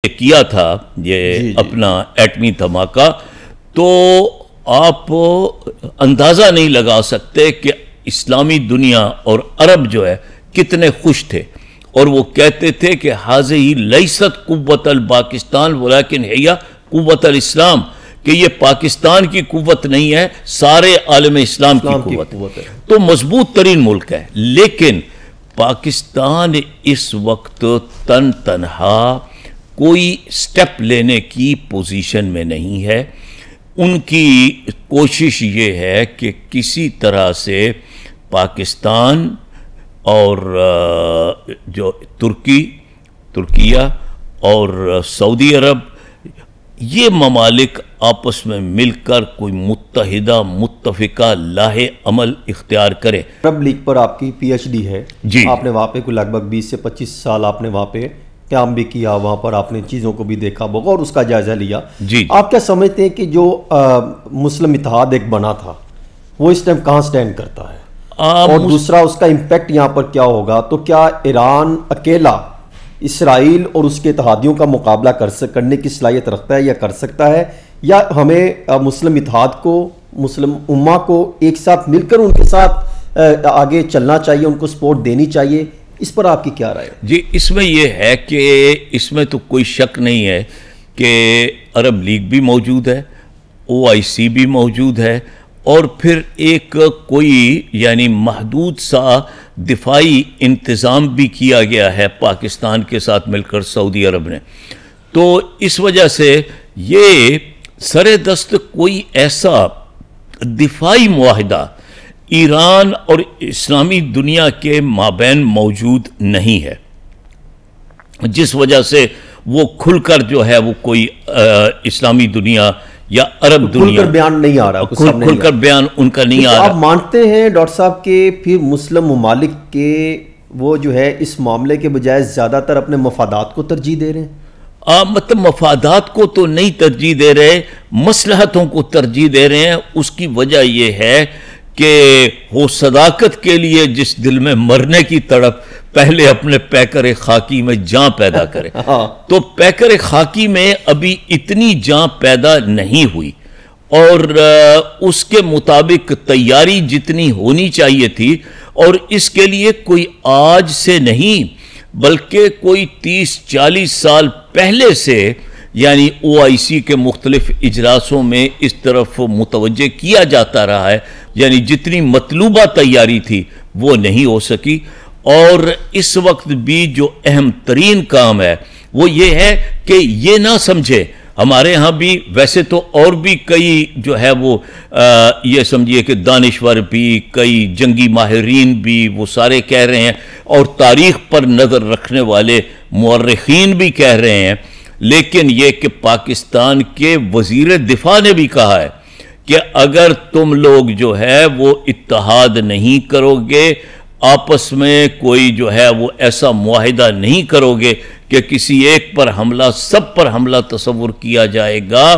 किया था ये जी। अपना एटमी धमाका, तो आप अंदाज़ा नहीं लगा सकते कि इस्लामी दुनिया और अरब जो है कितने खुश थे। और वो कहते थे कि हाज़िही लैसत कुव्वत अल पाकिस्तान वलाकिन हिया कुव्वत अल इस्लाम, कि ये पाकिस्तान की कुव्वत नहीं है, सारे आलम इस्लाम की कुव्वत है। तो मजबूत तरीन मुल्क है, लेकिन पाकिस्तान इस वक्त तन तनहा कोई स्टेप लेने की पोजीशन में नहीं है। उनकी कोशिश ये है कि किसी तरह से पाकिस्तान और जो तुर्किया और सऊदी अरब, ये ममालिक आपस में मिलकर कोई मुत्तहिदा मुत्तफिका लाहे अमल इख्तियार करें। अरब लीग पर आपकी पीएचडी है जी। आपने वहाँ पे कोई लगभग 20 से 25 साल आपने वहाँ पे काम भी किया, वहाँ पर आपने चीज़ों को भी देखा होगा और उसका जायजा लिया। जी। आप क्या समझते हैं कि जो मुस्लिम इत्तेहाद एक बना था वो इस टाइम कहाँ स्टैंड करता है, और दूसरा उसका इम्पैक्ट यहाँ पर क्या होगा? तो क्या ईरान अकेला इसराइल और उसके इत्तेहादियों का मुकाबला करने की सलाहियत रखता है या कर सकता है, या हमें मुस्लिम इत्तेहाद को, मुस्लिम उम्मा को एक साथ मिलकर उनके साथ आगे चलना चाहिए, उनको सपोर्ट देनी चाहिए? इस पर आपकी क्या राय है? जी, इसमें यह है कि इसमें तो कोई शक नहीं है कि अरब लीग भी मौजूद है, OIC भी मौजूद है, और फिर एक कोई यानी महदूद सा दिफाई इंतज़ाम भी किया गया है पाकिस्तान के साथ मिलकर सऊदी अरब ने। तो इस वजह से ये सरेदस्त कोई ऐसा दिफाई मुआहिदा ईरान और इस्लामी दुनिया के माबैन मौजूद नहीं है, जिस वजह से वो खुलकर जो है वो कोई इस्लामी दुनिया या अरब दुनिया खुलकर बयान नहीं आ रहा, खुलकर बयान उनका नहीं आ रहा। आप मानते हैं डॉक्टर साहब के फिर मुस्लिम ममालिक के वो जो है इस मामले के बजाय ज़्यादातर अपने मफादात को तरजीह दे रहे हैं? मतलब मफादात को तो नहीं तरजीह दे रहे, मसलहतों को तरजीह दे रहे हैं। उसकी वजह यह है कि वो सदाकत के लिए जिस दिल में मरने की तड़प, पहले अपने पैकर खाकी में जान पैदा करे। तो पैकर खाकी में अभी इतनी जान पैदा नहीं हुई, और उसके मुताबिक तैयारी जितनी होनी चाहिए थी, और इसके लिए कोई आज से नहीं बल्कि कोई 30-40 साल पहले से यानी OIC के मुख्तलिफ इजलासों में इस तरफ मुतवज्जे किया जाता रहा है। यानी जितनी मतलूबा तैयारी थी वो नहीं हो सकी, और इस वक्त भी जो अहम तरीन काम है वो ये है कि ये ना समझे, हमारे यहाँ भी वैसे तो और भी कई जो है वो ये समझिए कि दानिश्वर भी, कई जंगी माहिरीन भी, वो सारे कह रहे हैं, और तारीख पर नज़र रखने वाले मुअर्रिखीन भी कह रहे हैं। लेकिन ये कि पाकिस्तान के वज़ीर दिफा ने भी कहा है कि अगर तुम लोग जो है वो इत्तेहाद नहीं करोगे, आपस में कोई जो है वो ऐसा मुआहिदा नहीं करोगे कि किसी एक पर हमला, सब पर हमला तस्वुर किया जाएगा,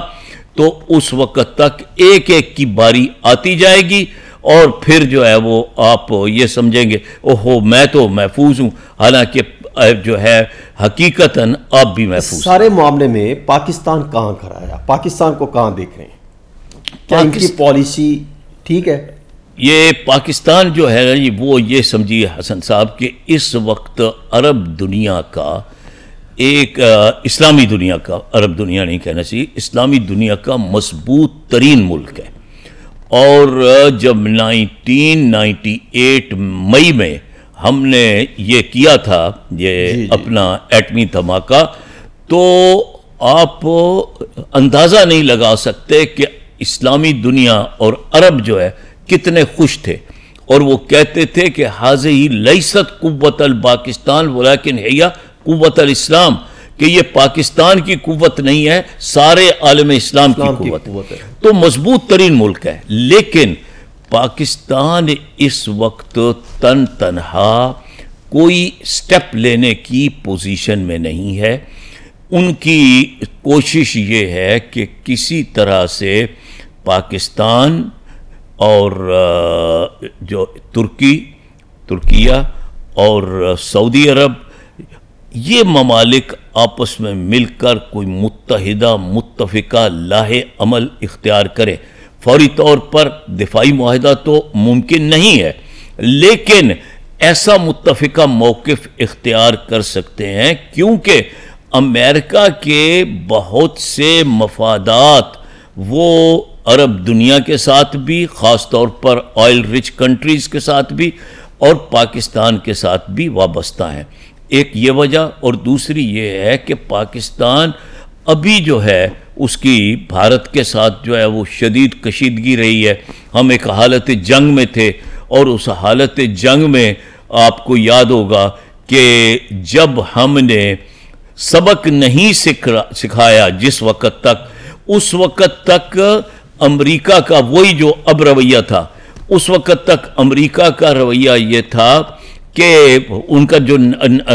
तो उस वक्त तक एक एक की बारी आती जाएगी, और फिर जो है वो आप ये समझेंगे ओहो मैं तो महफूज हूँ, हालांकि जो है हकीकतन आप भी महफूज। सारे मामले में पाकिस्तान कहाँ खड़ा है? पाकिस्तान को कहाँ देख रहे हैं? क्या इनकी पॉलिसी ठीक है? ये पाकिस्तान जो है ना, वो ये समझिए हसन साहब कि इस वक्त अरब दुनिया का एक इस्लामी दुनिया का, अरब दुनिया नहीं कहना चाहिए, इस्लामी दुनिया का मजबूत तरीन मुल्क है। और जब 1998 मई में हमने ये किया था ये अपना एटमी धमाका, तो आप अंदाज़ा नहीं लगा सकते कि इस्लामी दुनिया और अरब जो है कितने खुश थे। और वो कहते थे कि हाज़िही लैसत कुव्वत अल पाकिस्तान वलाकिन हिया कुव्वत अल इस्लाम, कि ये पाकिस्तान की कुव्वत नहीं है, सारे आलम इस्लाम की कुव्वत है। तो मजबूत तरीन मुल्क है, लेकिन पाकिस्तान इस वक्त तन तनहा कोई स्टेप लेने की पोजीशन में नहीं है। उनकी कोशिश ये है कि किसी तरह से पाकिस्तान और जो तुर्किया और सऊदी अरब, ये ममालिक आपस में मिलकर कोई मुत्तहिदा मुत्तफ़िका लाहे अमल इख्तियार करे। फौरी तौर पर दिफाई मुआहिदा तो मुमकिन नहीं है, लेकिन ऐसा मुत्तफ़िका मौक़िफ़ इख्तियार कर सकते हैं, क्योंकि अमेरिका के बहुत से मफादात वो अरब दुनिया के साथ भी, ख़ास तौर पर ऑयल रिच कंट्रीज़ के साथ भी और पाकिस्तान के साथ भी वाबस्ता हैं। एक ये वजह, और दूसरी ये है कि पाकिस्तान अभी जो है उसकी भारत के साथ जो है वो शदीद कशीदगी रही है। हम एक हालत जंग में थे, और उस हालत जंग में आपको याद होगा कि जब हमने सबक नहीं सिखाया जिस वक़्त तक, उस वक़्त तक अमेरिका का वही जो अब रवैया था, उस वक़्त तक अमेरिका का रवैया ये था कि उनका जो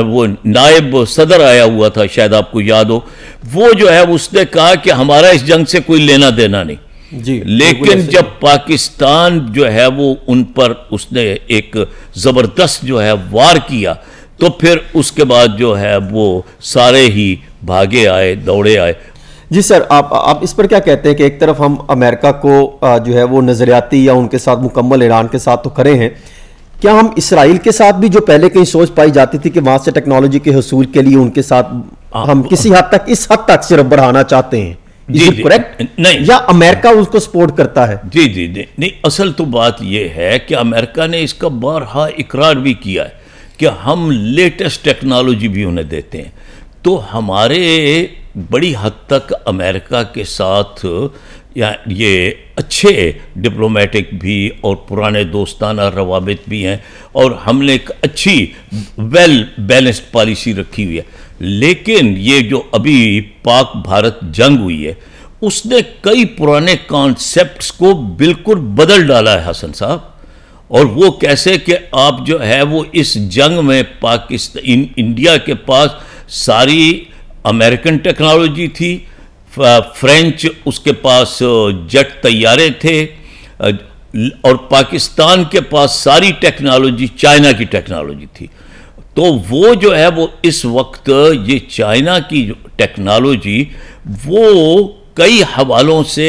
वो नायब सदर आया हुआ था, शायद आपको याद हो, वो जो है उसने कहा कि हमारा इस जंग से कोई लेना देना नहीं जी। लेकिन जब पाकिस्तान जो है वो उन पर उसने एक ज़बरदस्त जो है वार किया, तो फिर उसके बाद जो है वो सारे ही भागे आए, दौड़े आए। जी सर, आप इस पर क्या कहते हैं कि एक तरफ हम अमेरिका को जो है वो नज़रियाती या उनके साथ मुकम्मल ईरान के साथ तो खड़े हैं, क्या हम इसराइल के साथ भी, जो पहले कहीं सोच पाई जाती थी कि वहां से टेक्नोलॉजी के हसूल के लिए उनके साथ हम किसी हद तक, इस हद तक सिर्फ बढ़ाना चाहते हैं? जी करेक्ट नहीं, या अमेरिका उसको सपोर्ट करता है? जी जी नहीं, असल तो बात यह है कि अमेरिका ने इसका बारहा इकरार भी किया है कि हम लेटेस्ट टेक्नोलॉजी भी उन्हें देते हैं। तो हमारे बड़ी हद तक अमेरिका के साथ या ये अच्छे डिप्लोमेटिक भी और पुराने दोस्ताना रवाबित भी हैं, और हमने एक अच्छी वेल बैलेंस्ड पॉलिसी रखी हुई है। लेकिन ये जो अभी पाक भारत जंग हुई है, उसने कई पुराने कॉन्सेप्ट्स को बिल्कुल बदल डाला है हसन साहब। और वो कैसे कि आप जो है वो इस जंग में पाकिस्तान, इंडिया के पास सारी अमेरिकन टेक्नोलॉजी थी, फ्रेंच उसके पास जेट तैयारे थे, और पाकिस्तान के पास सारी टेक्नोलॉजी चाइना की टेक्नोलॉजी थी। तो वो जो है वो इस वक्त ये चाइना की टेक्नोलॉजी वो कई हवालों से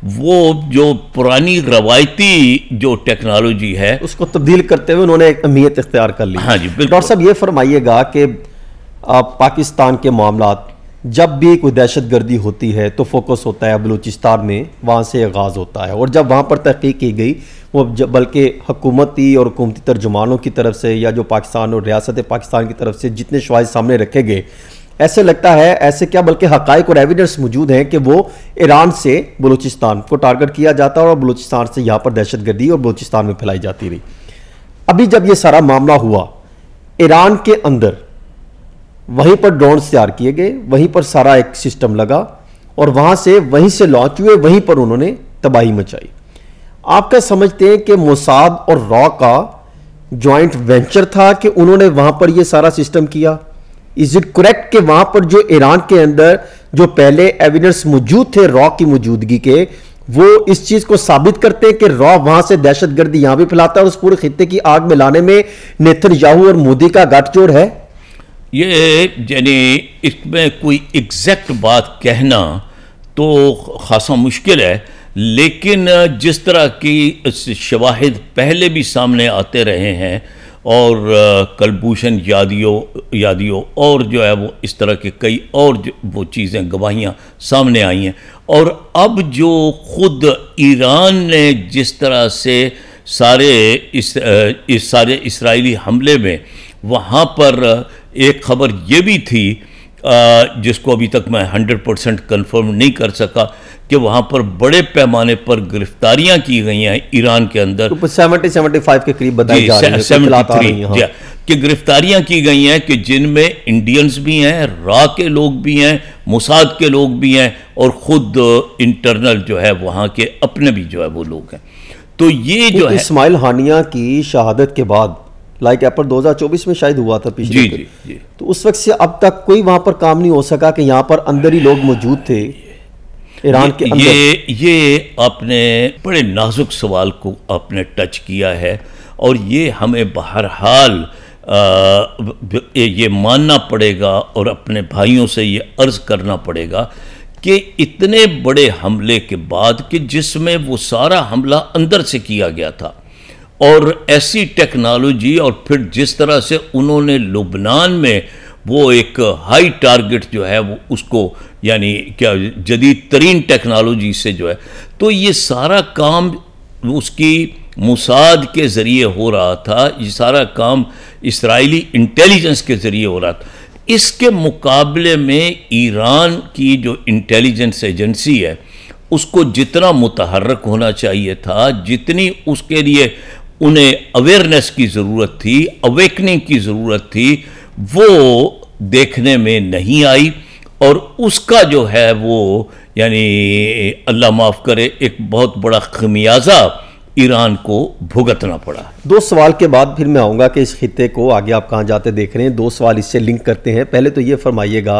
वो जो पुरानी रवायती जो टेक्नोलॉजी है उसको तब्दील करते हुए उन्होंने एक अहमियत इख्तियार कर ली। हाँ जी बिल्कुल। डॉक्टर साहब ये फरमाइएगा कि पाकिस्तान के मामलात जब भी कोई दहशतगर्दी होती है तो फोकस होता है बलूचिस्तान में, वहाँ से आगाज़ होता है, और जब वहाँ पर तहकीक की गई वो बल्कि हुकूमती और हुकूमती तर्जुमानों की तरफ से या जो पाकिस्तान और रियासत पाकिस्तान की तरफ से जितने शवाहिद सामने रखे गए, ऐसे लगता है, ऐसे क्या बल्कि हक़ाइक़ और एविडेंस मौजूद हैं कि वो ईरान से बलूचिस्तान को टारगेट किया जाता है और बलूचिस्तान से यहाँ पर दहशतगर्दी और बलूचिस्तान में फैलाई जाती रही। अभी जब ये सारा मामला हुआ, ईरान के अंदर वहीं पर ड्रोन तैयार किए गए, वहीं पर सारा एक सिस्टम लगा और वहीं से लॉन्च हुए, वहीं पर उन्होंने तबाही मचाई। आपका समझते हैं कि मोसाद और रॉ का जॉइंट वेंचर था कि उन्होंने वहां पर यह सारा सिस्टम किया? इज इट करेक्ट कि वहां पर जो ईरान के अंदर जो पहले एविडेंस मौजूद थे रॉ की मौजूदगी के, वो इस चीज को साबित करते हैं कि रॉ वहां से दहशतगर्दी यहां भी फैलाता है और उस पूरे खित्ते की आग में लाने में नेतन्याहू और मोदी का गठजोड़ है? ये यानी इसमें कोई एग्जैक्ट बात कहना तो खासा मुश्किल है, लेकिन जिस तरह की शवाहिद पहले भी सामने आते रहे हैं और कलभूषण यादियों और जो है वो इस तरह के कई और वो चीज़ें गवाहियाँ सामने आई हैं, और अब जो खुद ईरान ने जिस तरह से इस सारे इस्राएली हमले में वहाँ पर एक खबर ये भी थी जिसको अभी तक मैं 100% कन्फर्म नहीं कर सका कि वहाँ पर बड़े पैमाने पर गिरफ्तारियां की गई हैं ईरान के अंदर, 70-75 के करीब बताई जा रही है, 73 कि गिरफ्तारियां की गई हैं कि जिनमें इंडियंस भी हैं, रा के लोग भी हैं, मोसाद के लोग भी हैं और ख़ुद इंटरनल जो है वहाँ के अपने भी जो है वो लोग हैं। तो ये जो है इस्माइल हानिया की शहादत के बाद लाइक अप्रैल 2024 में शायद हुआ था पिछले जी। तो उस वक्त से अब तक कोई वहां पर काम नहीं हो सका कि यहाँ पर अंदर ही लोग मौजूद थे ईरान के अंदर। ये आपने बड़े नाजुक सवाल को आपने टच किया है, और ये हमें बहरहाल ये मानना पड़ेगा और अपने भाइयों से ये अर्ज़ करना पड़ेगा कि इतने बड़े हमले के बाद कि जिसमें वो सारा हमला अंदर से किया गया था और ऐसी टेक्नोलॉजी, और फिर जिस तरह से उन्होंने लुबनान में वो एक हाई टारगेट जो है वो उसको यानी क्या जदीद तरीन टेक्नोलॉजी से जो है, तो ये सारा काम उसकी मुसाद के ज़रिए हो रहा था, ये सारा काम इस्राइली इंटेलिजेंस के ज़रिए हो रहा था। इसके मुकाबले में ईरान की जो इंटेलिजेंस एजेंसी है उसको जितना मुतहर्रक होना चाहिए था, जितनी उसके लिए उन्हें अवेयरनेस की ज़रूरत थी, अवेकनिंग की ज़रूरत थी, वो देखने में नहीं आई और उसका जो है वो यानी अल्लाह माफ़ करे एक बहुत बड़ा खमियाजा ईरान को भुगतना पड़ा। 2 सवाल के बाद फिर मैं आऊँगा कि इस खित्ते को आगे आप कहाँ जाते देख रहे हैं। 2 सवाल इससे लिंक करते हैं। पहले तो ये फरमाइएगा